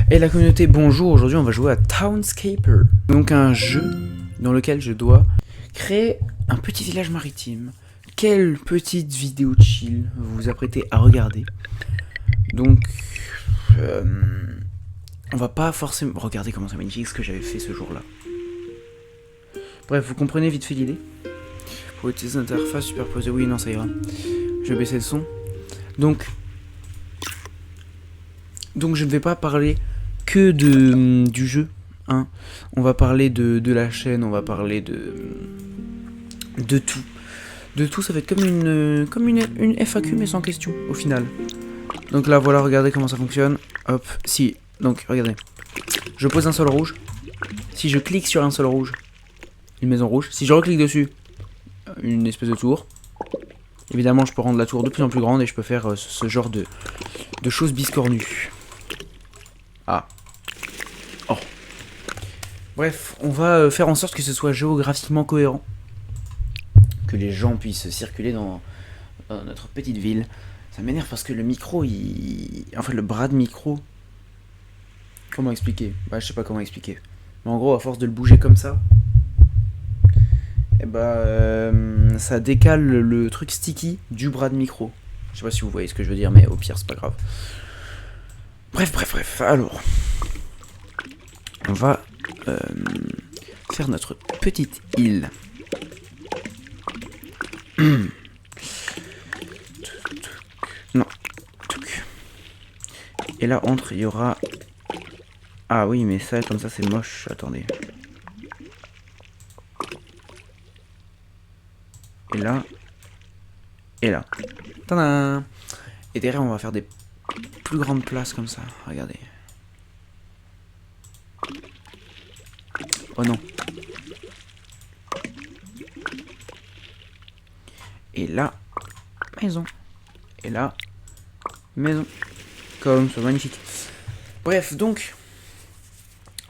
Et la communauté, bonjour, aujourd'hui on va jouer à Townscaper. Donc un jeu dans lequel je dois créer un petit village maritime. Quelle petite vidéo chill vous vous apprêtez à regarder. Donc, on va pas forcément... Regardez comment c'est magnifique ce que j'avais fait ce jour-là. Bref, vous comprenez vite fait l'idée. Pour utiliser l'interface superposée, oui, non, ça ira. Je vais baisser le son. Donc je ne vais pas parler que du jeu, hein. On va parler de la chaîne, on va parler de tout. De tout, ça va être comme une FAQ mais sans question, au final. Donc là, voilà, regardez comment ça fonctionne. Hop, si, donc, regardez. Je pose un sol rouge. Si je clique sur un sol rouge, une maison rouge. Si je reclique dessus, une espèce de tour. Évidemment, je peux rendre la tour de plus en plus grande et je peux faire ce genre de choses biscornues. Ah. Oh. Bref, on va faire en sorte que ce soit géographiquement cohérent. Que les gens puissent circuler dans notre petite ville. Ça m'énerve parce que le micro, en fait, le bras de micro... Comment expliquer? Bah, je sais pas comment expliquer. Mais en gros, à force de le bouger comme ça... Et bah, ça décale le truc sticky du bras de micro. Je sais pas si vous voyez ce que je veux dire, mais au pire, c'est pas grave. Bref, alors... On va faire notre petite île. Non. Et là, entre, il y aura... Ah oui, mais ça, comme ça, c'est moche. Attendez. Et là. Et là. Tadam! Et derrière, on va faire des plus grandes places comme ça. Regardez. Oh non. Et là, maison. Et là, maison. Comme ça, magnifique. Bref, donc,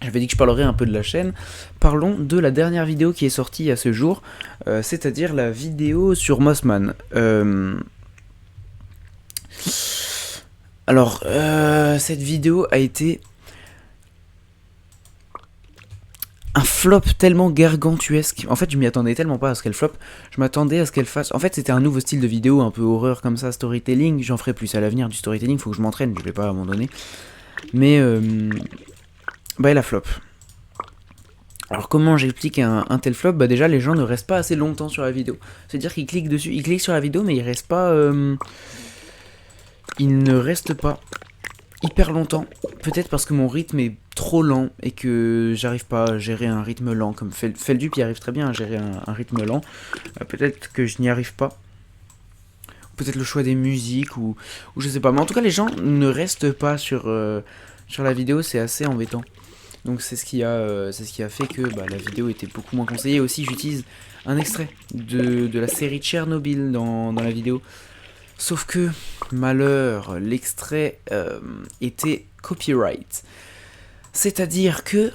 j'avais dit que je parlerais un peu de la chaîne. Parlons de la dernière vidéo qui est sortie à ce jour, c'est-à-dire la vidéo sur Mossman. Alors, cette vidéo a été un flop tellement gargantuesque. En fait, je m'y attendais tellement pas à ce qu'elle flop. Je m'attendais à ce qu'elle fasse... En fait, c'était un nouveau style de vidéo, un peu horreur comme ça, storytelling. J'en ferai plus à l'avenir du storytelling, faut que je m'entraîne, je vais pas abandonner. Mais, bah, elle a flop. Alors, comment j'explique un tel flop? Bah, déjà, les gens ne restent pas assez longtemps sur la vidéo. C'est-à-dire qu'ils cliquent dessus, ils cliquent sur la vidéo, mais ils restent pas... Ils ne restent pas hyper longtemps. Peut-être parce que mon rythme est trop lent et que j'arrive pas à gérer un rythme lent. Comme Feldup y arrive très bien à gérer un rythme lent. Peut-être que je n'y arrive pas. Peut-être le choix des musiques ou je sais pas. Mais en tout cas, les gens ne restent pas sur la vidéo. C'est assez embêtant. Donc c'est ce qui a fait que la vidéo était beaucoup moins conseillée. Aussi, j'utilise un extrait de la série Tchernobyl dans la vidéo. Sauf que, malheur, l'extrait était copyright. C'est-à-dire que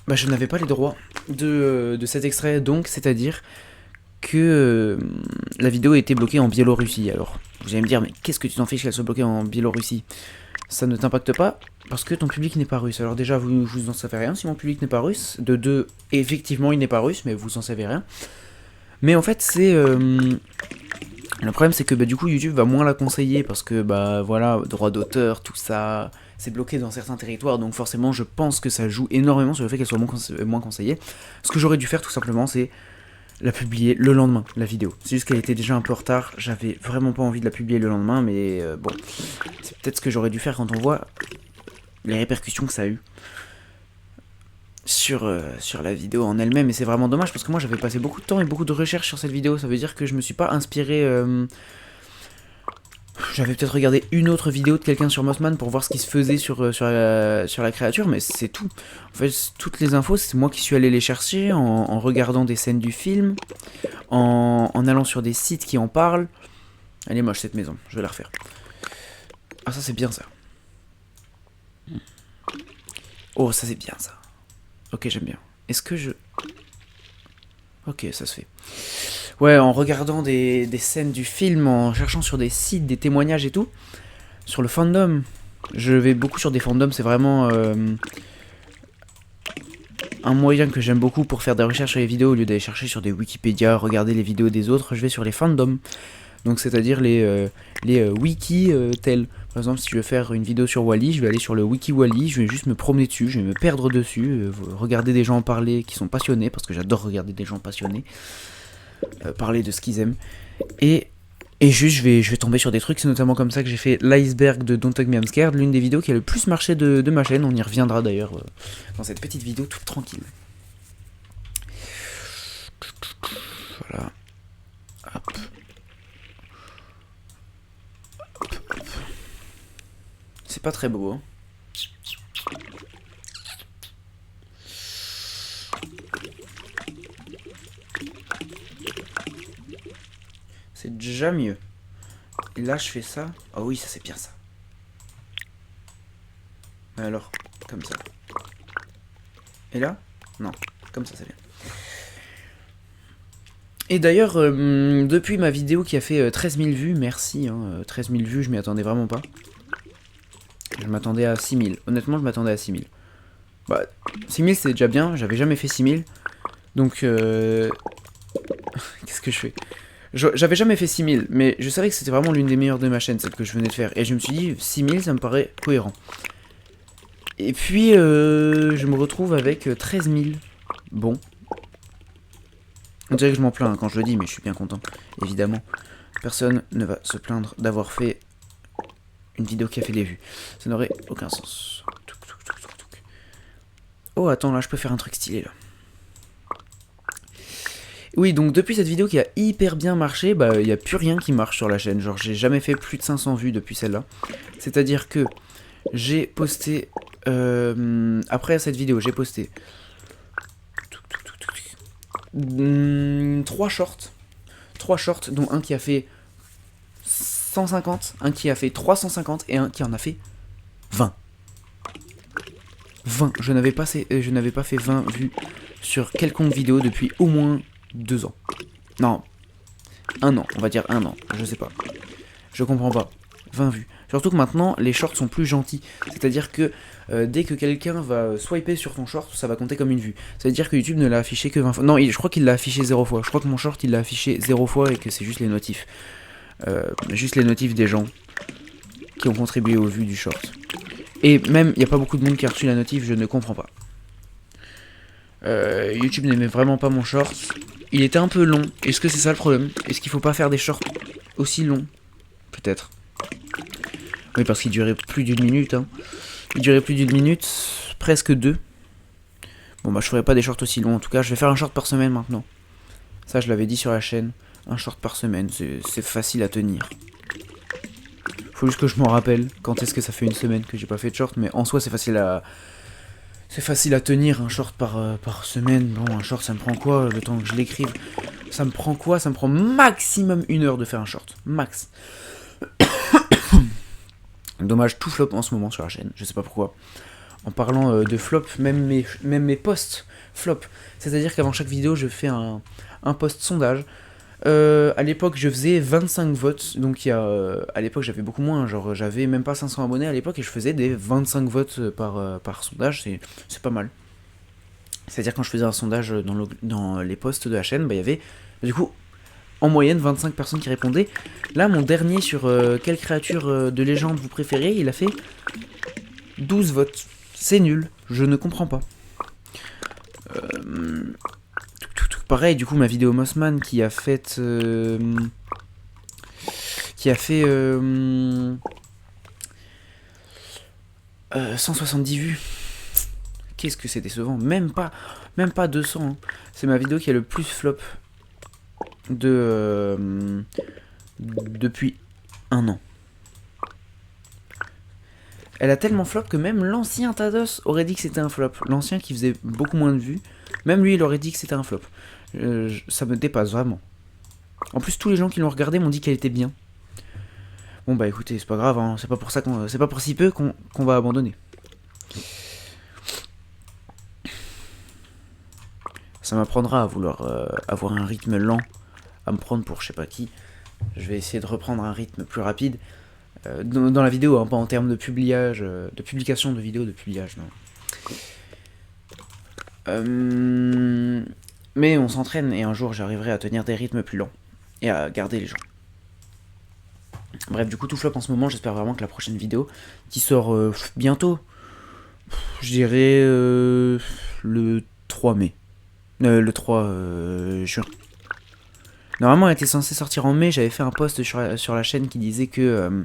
je n'avais pas les droits de cet extrait, donc c'est-à-dire que la vidéo a été bloquée en Biélorussie. Alors, vous allez me dire, mais qu'est-ce que tu t'en fiches qu'elle soit bloquée en Biélorussie? Ça ne t'impacte pas, parce que ton public n'est pas russe. Alors déjà, vous en savez rien si mon public n'est pas russe. De deux, effectivement, il n'est pas russe, mais vous en savez rien. Mais en fait, c'est... Le problème, c'est que du coup YouTube va moins la conseiller parce que voilà, droit d'auteur, tout ça, c'est bloqué dans certains territoires, donc forcément je pense que ça joue énormément sur le fait qu'elle soit moins conseillée. Ce que j'aurais dû faire tout simplement, c'est la publier le lendemain, la vidéo. C'est juste qu'elle était déjà un peu en retard, j'avais vraiment pas envie de la publier le lendemain, mais bon, c'est peut-être ce que j'aurais dû faire quand on voit les répercussions que ça a eu sur la vidéo en elle-même, et c'est vraiment dommage parce que moi j'avais passé beaucoup de temps et beaucoup de recherches sur cette vidéo. Ça veut dire que je me suis pas inspiré. J'avais peut-être regardé une autre vidéo de quelqu'un sur Mossman pour voir ce qui se faisait sur la créature, mais c'est tout. En fait, toutes les infos, c'est moi qui suis allé les chercher en regardant des scènes du film, en allant sur des sites qui en parlent. Elle est moche cette maison, je vais la refaire. Ah, ça c'est bien ça. Oh, ça c'est bien ça. Ok, j'aime bien. Est-ce que je... Ok, ça se fait. Ouais, en regardant des scènes du film, en cherchant sur des sites, des témoignages et tout, sur le fandom, Je vais beaucoup sur des fandoms, c'est vraiment un moyen que j'aime beaucoup pour faire des recherches sur les vidéos. Au lieu d'aller chercher sur des Wikipédia, regarder les vidéos des autres, je vais sur les fandoms. Donc c'est-à-dire les wiki tels. Par exemple, si je veux faire une vidéo sur Wally, je vais aller sur le wiki Wally, je vais juste me promener dessus, je vais me perdre dessus, regarder des gens parler qui sont passionnés, parce que j'adore regarder des gens passionnés, parler de ce qu'ils aiment. Et juste, je vais tomber sur des trucs. C'est notamment comme ça que j'ai fait l'iceberg de Don't Hug Me I'm Scared, l'une des vidéos qui a le plus marché de ma chaîne. On y reviendra d'ailleurs dans cette petite vidéo toute tranquille. Voilà. Hop. C'est pas très beau, hein. C'est déjà mieux. Et là, je fais ça. Ah oui, ça c'est bien ça. Mais alors, comme ça. Et là? Non, comme ça c'est bien. Et d'ailleurs, depuis ma vidéo qui a fait 13 000 vues, merci, hein, 13 000 vues, je m'y attendais vraiment pas. Je m'attendais à 6 000. Honnêtement, je m'attendais à 6 000. Bah, 6 000 c'est déjà bien, j'avais jamais fait 6 000. Donc, qu'est-ce que je fais? J'avais jamais fait 6 000, mais je savais que c'était vraiment l'une des meilleures de ma chaîne, celle que je venais de faire. Et je me suis dit, 6 000, ça me paraît cohérent. Et puis, je me retrouve avec 13 000. Bon. On dirait que je m'en plains quand je le dis, mais je suis bien content. Évidemment, personne ne va se plaindre d'avoir fait une vidéo qui a fait des vues. Ça n'aurait aucun sens. Oh, attends, là, je peux faire un truc stylé, là. Oui, donc depuis cette vidéo qui a hyper bien marché, bah il n'y a plus rien qui marche sur la chaîne. Genre j'ai jamais fait plus de 500 vues depuis celle-là. C'est-à-dire que j'ai posté... après cette vidéo, j'ai posté... 3 shorts. 3 shorts, dont un qui a fait 150, un qui a fait 350 et un qui en a fait 20. 20. Je n'avais pas fait 20 vues sur quelconque vidéo depuis au moins 2 ans. Non, 1 an, on va dire 1 an, je sais pas. Je comprends pas. 20 vues. Surtout que maintenant, les shorts sont plus gentils. C'est-à-dire que dès que quelqu'un va swiper sur ton short, ça va compter comme une vue. Ça veut dire que YouTube ne l'a affiché que 20 fois. Non, je crois qu'il l'a affiché 0 fois. Je crois que mon short, il l'a affiché 0 fois et que c'est juste les notifs. Juste les notifs des gens qui ont contribué aux vues du short. Et même, il n'y a pas beaucoup de monde qui a reçu la notif, je ne comprends pas. YouTube n'aimait vraiment pas mon short. Il était un peu long. Est-ce que c'est ça le problème? Est-ce qu'il faut pas faire des shorts aussi longs? Peut-être. Oui, parce qu'il durait plus d'une minute. Hein. Il durait plus d'une minute, presque 2. Bon, bah, je ferai pas des shorts aussi longs. En tout cas, je vais faire un short par semaine maintenant. Ça, je l'avais dit sur la chaîne. Un short par semaine, c'est facile à tenir. Faut juste que je m'en rappelle quand est-ce que ça fait une semaine que j'ai pas fait de short. Mais en soi, c'est facile à tenir un short par semaine. Bon, un short, ça me prend quoi le temps que je l'écrive? Ça me prend quoi? Ça me prend maximum 1 heure de faire un short. Max. Dommage, tout flop en ce moment sur la chaîne. Je sais pas pourquoi. En parlant de flop, même mes posts flop. C'est-à-dire qu'avant chaque vidéo, je fais un post sondage. À l'époque, je faisais 25 votes. Donc, à l'époque, j'avais beaucoup moins. Genre, j'avais même pas 500 abonnés à l'époque et je faisais des 25 votes par sondage. C'est pas mal. C'est-à-dire, quand je faisais un sondage dans les posts de la chaîne, bah, il y avait du coup en moyenne 25 personnes qui répondaient. Là, mon dernier sur quelle créature de légende vous préférez, il a fait 12 votes. C'est nul, je ne comprends pas. Pareil, du coup, ma vidéo Mossman qui a fait 170 vues. Qu'est-ce que c'est décevant. Même pas 200. Hein. C'est ma vidéo qui a le plus flop depuis 1 an. Elle a tellement flop que même l'ancien Tados aurait dit que c'était un flop. L'ancien qui faisait beaucoup moins de vues, même lui il aurait dit que c'était un flop. Ça me dépasse vraiment. En plus tous les gens qui l'ont regardé m'ont dit qu'elle était bien. Bon bah écoutez, c'est pas grave, hein. C'est pas pour si peu qu'on va abandonner. Ça m'apprendra à vouloir avoir un rythme lent, à me prendre pour je sais pas qui. Je vais essayer de reprendre un rythme plus rapide. Dans la vidéo, hein, pas en termes de publiage, de publication de vidéos, de publiage, non. Mais on s'entraîne et un jour j'arriverai à tenir des rythmes plus lents et à garder les gens. Bref, du coup tout flop en ce moment, j'espère vraiment que la prochaine vidéo, qui sort bientôt, je dirais le 3 mai. Le 3 juin. Normalement elle était censée sortir en mai, j'avais fait un post sur la chaîne qui disait que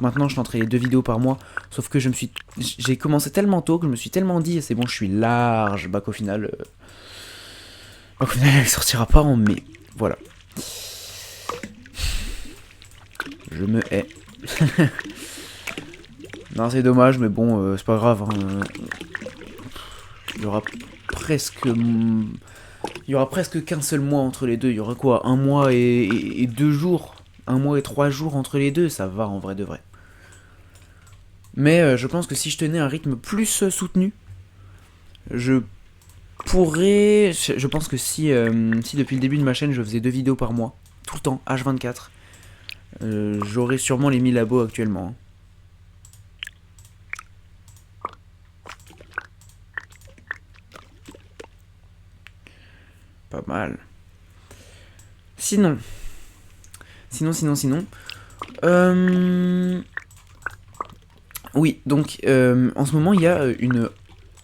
maintenant je tenterai les 2 vidéos par mois, sauf que j'ai commencé tellement tôt que je me suis tellement dit c'est bon je suis large, qu'au final elle sortira pas en mai, voilà. Je me hais. Non c'est dommage mais bon c'est pas grave, hein. Il y aura presque qu'un seul mois entre les deux, il y aura quoi, 1 mois et 2 jours, 1 mois et 3 jours entre les deux, ça va en vrai de vrai. Mais je pense que si je tenais un rythme plus soutenu, je pourrais... Je pense que si depuis le début de ma chaîne je faisais 2 vidéos par mois, tout le temps, H24, j'aurais sûrement les 1000 abos actuellement. Pas mal. Sinon. Oui, donc en ce moment il y a une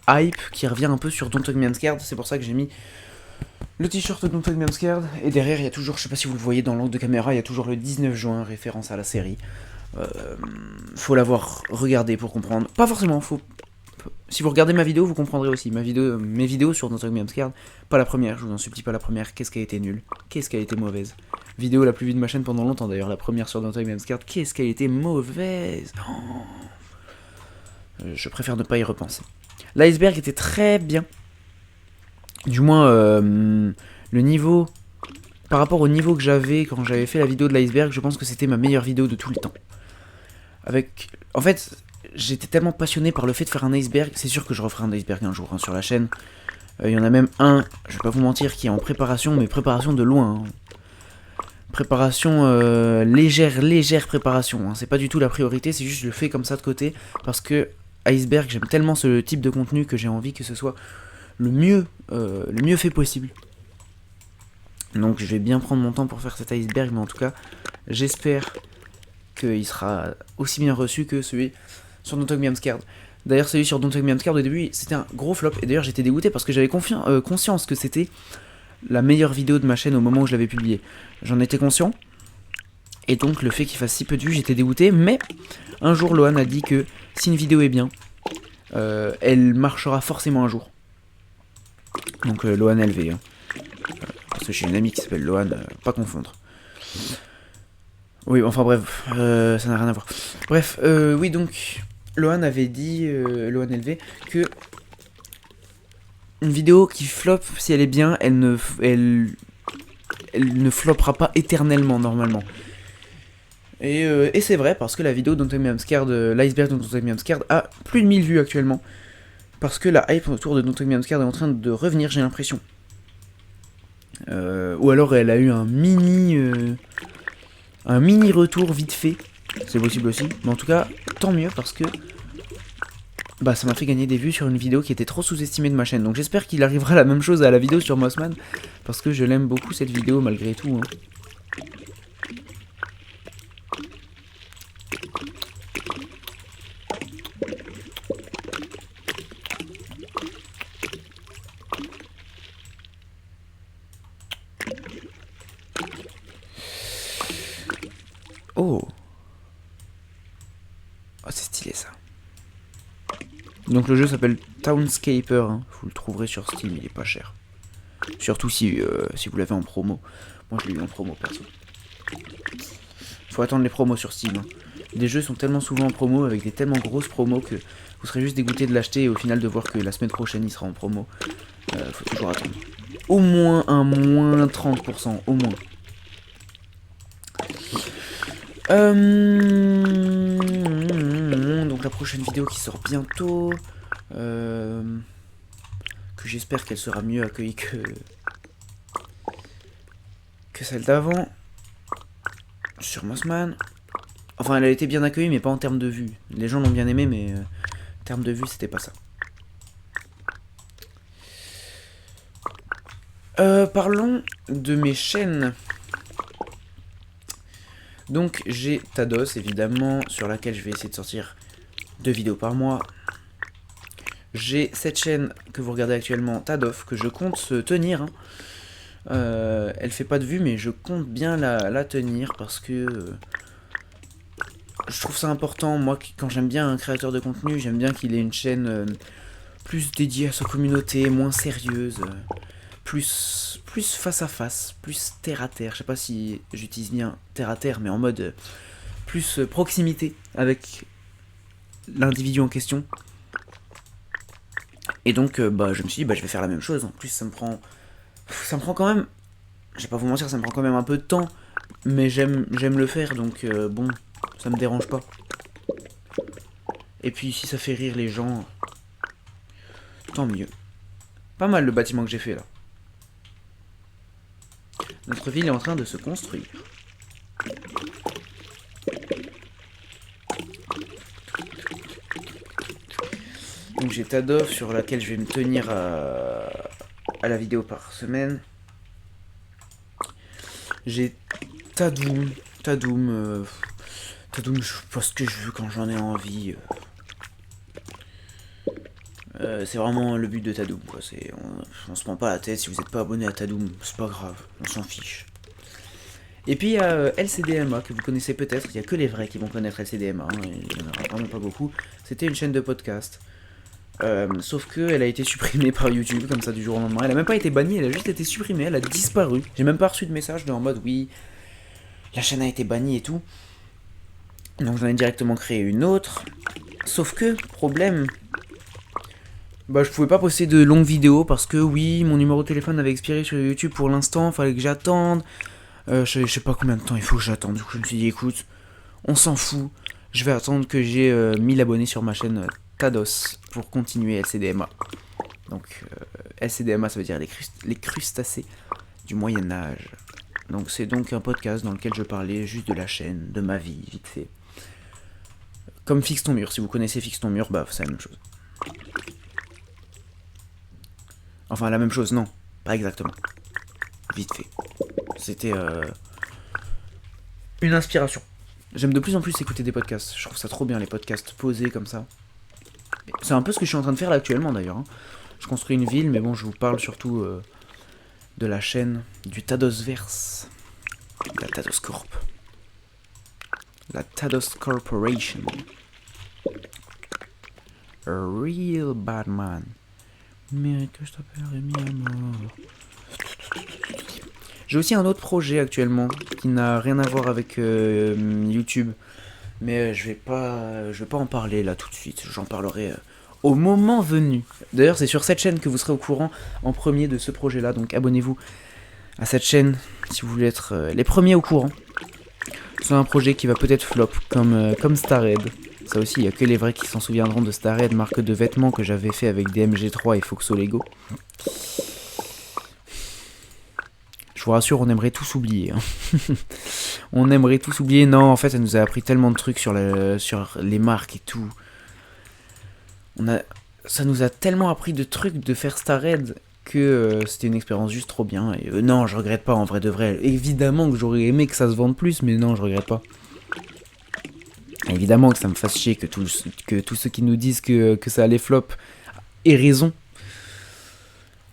hype qui revient un peu sur Don't Hug Me I'm Scared, c'est pour ça que j'ai mis le t-shirt Don't Hug Me I'm Scared, et derrière il y a toujours, je sais pas si vous le voyez dans l'angle de caméra, il y a toujours le 19 juin, référence à la série. Faut l'avoir regardé pour comprendre. Pas forcément, si vous regardez ma vidéo, vous comprendrez aussi. Mes vidéos sur Don't Hug Me I'm Scared, pas la première, je vous en supplie, pas la première. Qu'est-ce qui a été nul? Qu'est-ce qui a été mauvaise? Vidéo la plus vue de ma chaîne pendant longtemps d'ailleurs, la première sur Don't Hug Me I'm Scared. Qu'est-ce qui a été mauvaise? Je préfère ne pas y repenser. L'iceberg était très bien. Du moins, le niveau... Par rapport au niveau que j'avais quand j'avais fait la vidéo de l'iceberg, je pense que c'était ma meilleure vidéo de tout le temps. En fait, j'étais tellement passionné par le fait de faire un iceberg, c'est sûr que je referai un iceberg un jour hein, sur la chaîne. Il y en a même un, je vais pas vous mentir, qui est en préparation, mais préparation de loin. Hein. Préparation légère préparation. Hein. C'est pas du tout la priorité, c'est juste je le fais comme ça de côté, parce que iceberg, j'aime tellement ce type de contenu que j'ai envie que ce soit le mieux fait possible. Donc je vais bien prendre mon temps pour faire cet iceberg, mais en tout cas, j'espère qu'il sera aussi bien reçu que celui sur Don't Hug Me I'm Scared. D'ailleurs, celui sur Don't Hug Me I'm Scared au début, c'était un gros flop, et d'ailleurs j'étais dégoûté parce que j'avais conscience que c'était la meilleure vidéo de ma chaîne au moment où je l'avais publiée. J'en étais conscient, et donc le fait qu'il fasse si peu de vues, j'étais dégoûté, mais un jour Lohan a dit que si une vidéo est bien, elle marchera forcément un jour. Donc Lohan LV, hein. Parce que j'ai une amie qui s'appelle Lohan, pas confondre. Oui, enfin bref, ça n'a rien à voir. Bref, oui donc, Lohan avait dit, Lohan LV, que une vidéo qui flop, si elle est bien, elle ne floppera pas éternellement, normalement. Et c'est vrai, parce que la vidéo Don't Hug Me I'm Scared, l'iceberg Don't Hug Me I'm Scared, a plus de 1000 vues actuellement. Parce que la hype autour de Don't Hug Me I'm Scared est en train de revenir, j'ai l'impression. Ou alors elle a eu un mini retour vite fait, c'est possible aussi, mais en tout cas tant mieux parce que bah ça m'a fait gagner des vues sur une vidéo qui était trop sous-estimée de ma chaîne, donc j'espère qu'il arrivera la même chose à la vidéo sur Mossman, parce que je l'aime beaucoup cette vidéo malgré tout, hein. Oh, c'est stylé ça. Donc le jeu s'appelle Townscaper, hein. Vous le trouverez sur Steam, il est pas cher. Surtout si vous l'avez en promo. Moi je l'ai eu en promo perso. Faut attendre les promos sur Steam. Hein. Les jeux sont tellement souvent en promo avec des tellement grosses promos que vous serez juste dégoûté de l'acheter et au final de voir que la semaine prochaine il sera en promo. Faut toujours attendre. Au moins un moins 30%, au moins. Donc la prochaine vidéo qui sort bientôt, que j'espère qu'elle sera mieux accueillie que celle d'avant, sur Mossman. Enfin, elle a été bien accueillie, mais pas en termes de vues. Les gens l'ont bien aimé, mais en termes de vues, c'était pas ça. Parlons de mes chaînes. Donc, j'ai Tados, évidemment, sur laquelle je vais essayer de sortir 2 vidéos par mois. J'ai cette chaîne que vous regardez actuellement, Tadof, que je compte tenir. Elle fait pas de vues, mais je compte bien la tenir parce que je trouve ça important. Moi, quand j'aime bien un créateur de contenu, j'aime bien qu'il ait une chaîne plus dédiée à sa communauté, moins sérieuse, plus face à face, plus terre à terre. Je sais pas si j'utilise bien terre à terre, mais en mode plus proximité avec l'individu en question. Et donc, je me suis dit, je vais faire la même chose. En plus, ça me prend quand même, je vais pas vous mentir, ça me prend quand même un peu de temps, mais j'aime le faire, donc bon, ça me dérange pas. Et puis, si ça fait rire les gens, tant mieux. Pas mal le bâtiment que j'ai fait là. Notre ville est en train de se construire. Donc j'ai Tadof sur laquelle je vais me tenir à la vidéo par semaine. J'ai Tadoum, je fais ce que je veux quand j'en ai envie. C'est vraiment le but de Tadoum, quoi. On se prend pas la tête. Si vous n'êtes pas abonné à Tadoum, c'est pas grave, on s'en fiche. Et puis il y a LCDMA que vous connaissez peut-être. Il y a que les vrais qui vont connaître LCDMA. Il n'y en aura vraiment pas beaucoup. C'était une chaîne de podcast. Sauf que elle a été supprimée par YouTube comme ça du jour au lendemain. Elle a même pas été bannie, elle a juste été supprimée, elle a disparu. J'ai même pas reçu de message en mode oui, la chaîne a été bannie et tout. Donc j'en ai directement créé une autre. Sauf que, problème, je pouvais pas poster de longues vidéos parce que oui, mon numéro de téléphone avait expiré sur YouTube pour l'instant, fallait que j'attende. Je sais pas combien de temps il faut que j'attende. Du coup je me suis dit écoute, on s'en fout. Je vais attendre que j'ai 1000 abonnés sur ma chaîne Tados pour continuer LCDMA. Donc LCDMA ça veut dire les crustacés du Moyen-Âge. Donc c'est donc un podcast dans lequel je parlais juste de la chaîne, de ma vie, vite fait. Comme Fixe ton mur, si vous connaissez Fixe ton mur, c'est la même chose. Enfin la même chose, non, pas exactement. Vite fait. C'était une inspiration. J'aime de plus en plus écouter des podcasts. Je trouve ça trop bien, les podcasts posés comme ça. C'est un peu ce que je suis en train de faire là actuellement d'ailleurs. Je construis une ville, mais bon, je vous parle surtout de la chaîne du Tadosverse. La Tados Corp. La Tados Corporation. A real bad man. Mais que je t'appellerai mi amour. J'ai aussi un autre projet actuellement qui n'a rien à voir avec YouTube. Mais je vais pas en parler là tout de suite. J'en parlerai au moment venu. D'ailleurs, c'est sur cette chaîne que vous serez au courant en premier de ce projet-là. Donc abonnez-vous à cette chaîne si vous voulez être les premiers au courant. C'est un projet qui va peut-être flop comme Starred. Ça aussi, il n'y a que les vrais qui s'en souviendront de Starred, marque de vêtements que j'avais fait avec DMG3 et Foxo Lego. Je vous rassure, on aimerait tous oublier. On aimerait tous oublier. Non, en fait, ça nous a appris tellement de trucs sur les marques et tout. Ça nous a tellement appris de trucs de faire Starred que c'était une expérience juste trop bien. Et non, je regrette pas en vrai de vrai. Évidemment que j'aurais aimé que ça se vende plus, mais non, je regrette pas. Évidemment que ça me fasse chier que tous ceux qui nous disent que ça allait flop aient raison.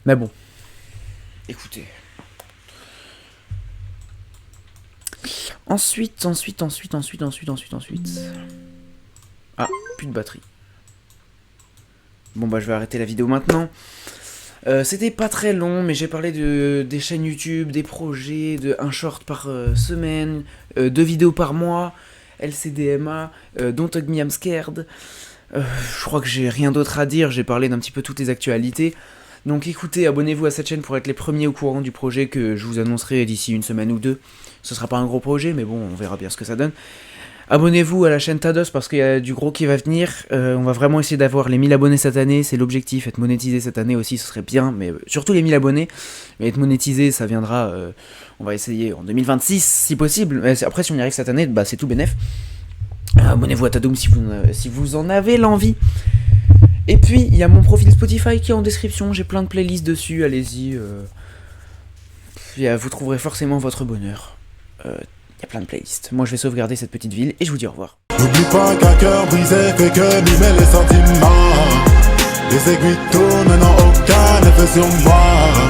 Mais bon, écoutez. Ensuite. Ah, plus de batterie. Bon je vais arrêter la vidéo maintenant. C'était pas très long, mais j'ai parlé des chaînes YouTube, des projets, de un short par semaine, 2 vidéos par mois, LCDMA, Don't Hug Me I'm Scared. Je crois que j'ai rien d'autre à dire, j'ai parlé d'un petit peu toutes les actualités. Donc écoutez, abonnez-vous à cette chaîne pour être les premiers au courant du projet que je vous annoncerai d'ici une semaine ou 2. Ce sera pas un gros projet, mais bon, on verra bien ce que ça donne. Abonnez-vous à la chaîne Tados parce qu'il y a du gros qui va venir. On va vraiment essayer d'avoir les 1000 abonnés cette année, c'est l'objectif. Être monétisé cette année aussi, ce serait bien, mais surtout les 1000 abonnés. Mais être monétisé, ça viendra, on va essayer en 2026 si possible. Après, si on y arrive cette année, c'est tout bénef. Abonnez-vous à Tadoum si vous en avez l'envie. Et puis, il y a mon profil Spotify qui est en description. J'ai plein de playlists dessus. Allez-y. Vous trouverez forcément votre bonheur. Il y a plein de playlists. Moi, je vais sauvegarder cette petite ville et je vous dis au revoir. N'oublie pas qu'un cœur brisé fait que mimer les sentiments. Les aiguilles tournent, n'ont aucun effet sur moi.